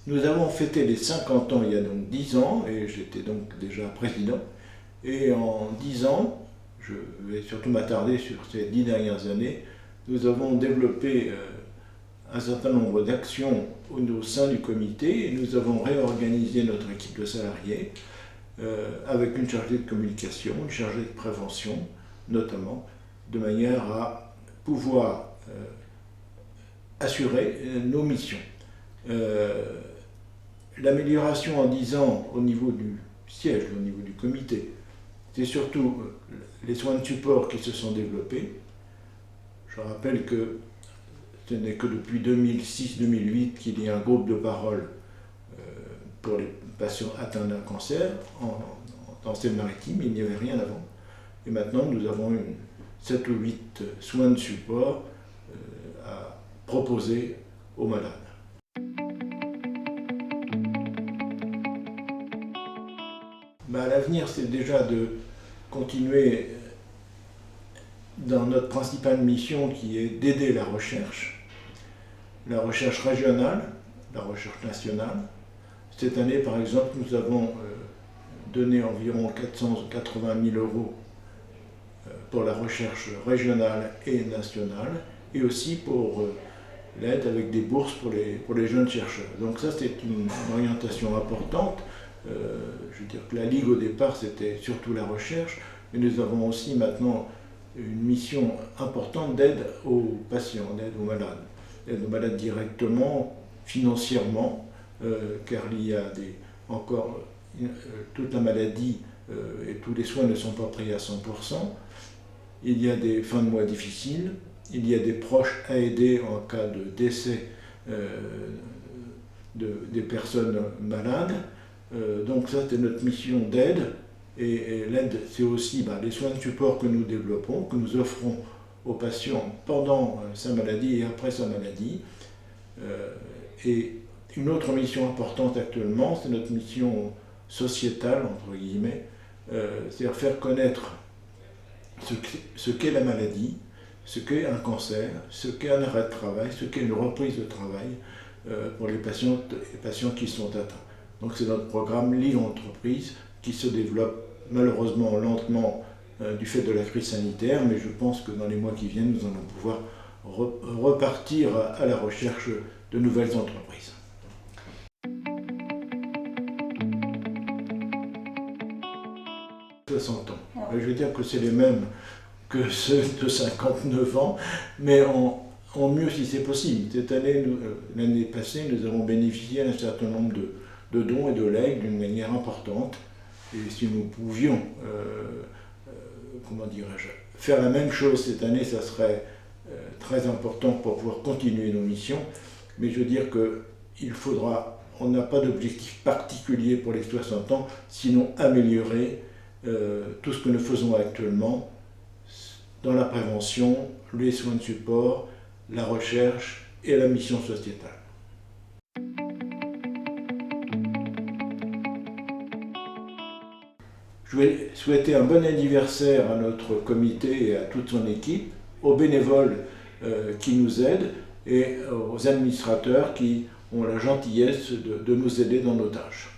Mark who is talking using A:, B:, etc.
A: Nous avons fêté les 50 ans il y a donc 10 ans, et j'étais donc déjà président. Et en 10 ans, je vais surtout m'attarder sur ces 10 dernières années, nous avons développé un certain nombre d'actions au sein du comité, et nous avons réorganisé notre équipe de salariés avec une chargée de communication, une chargée de prévention notamment, de manière à pouvoir assurer nos missions. L'amélioration en 10 ans au niveau du siège, au niveau du comité, c'est surtout les soins de support qui se sont développés. Je rappelle que ce n'est que depuis 2006-2008 qu'il y a un groupe de parole pour les patients atteints d'un cancer en Seine-Maritime. Il n'y avait rien avant. Et maintenant, nous avons 7 ou 8 soins de support à proposer aux malades. À l'avenir, c'est déjà de continuer dans notre principale mission qui est d'aider la recherche régionale, la recherche nationale. Cette année, par exemple, nous avons donné environ 480 000 € pour la recherche régionale et nationale, et aussi pour l'aide avec des bourses pour les jeunes chercheurs. Donc ça, c'est une orientation importante. Je veux dire que la Ligue, au départ, c'était surtout la recherche, mais nous avons aussi maintenant une mission importante d'aide aux patients, d'aide aux malades directement, financièrement, car il y a encore toute la maladie et tous les soins ne sont pas pris à 100%. Il y a des fins de mois difficiles, il y a des proches à aider en cas de décès des personnes malades. Donc ça, c'est notre mission d'aide, et l'aide, c'est aussi les soins de support que nous développons, que nous offrons aux patients pendant sa maladie et après sa maladie. Et une autre mission importante actuellement, c'est notre mission sociétale, entre guillemets, c'est-à-dire faire connaître ce qu'est la maladie, ce qu'est un cancer, ce qu'est un arrêt de travail, ce qu'est une reprise de travail pour les patients qui sont atteints. Donc c'est notre programme Ligue Entreprise qui se développe malheureusement lentement du fait de la crise sanitaire, mais je pense que dans les mois qui viennent, nous allons pouvoir repartir à la recherche de nouvelles entreprises. « 60 ans. Je veux dire que c'est les mêmes que ceux de 59 ans, mais en mieux si c'est possible. Cette année, l'année passée, nous avons bénéficié d'un certain nombre de dons et de legs d'une manière importante. Et si nous pouvions, faire la même chose cette année, ça serait très important pour pouvoir continuer nos missions. Mais je veux dire on n'a pas d'objectif particulier pour les 60 ans, sinon améliorer tout ce que nous faisons actuellement dans la prévention, les soins de support, la recherche et la mission sociétale. Je vais souhaiter un bon anniversaire à notre comité et à toute son équipe, aux bénévoles qui nous aident et aux administrateurs qui ont la gentillesse de nous aider dans nos tâches.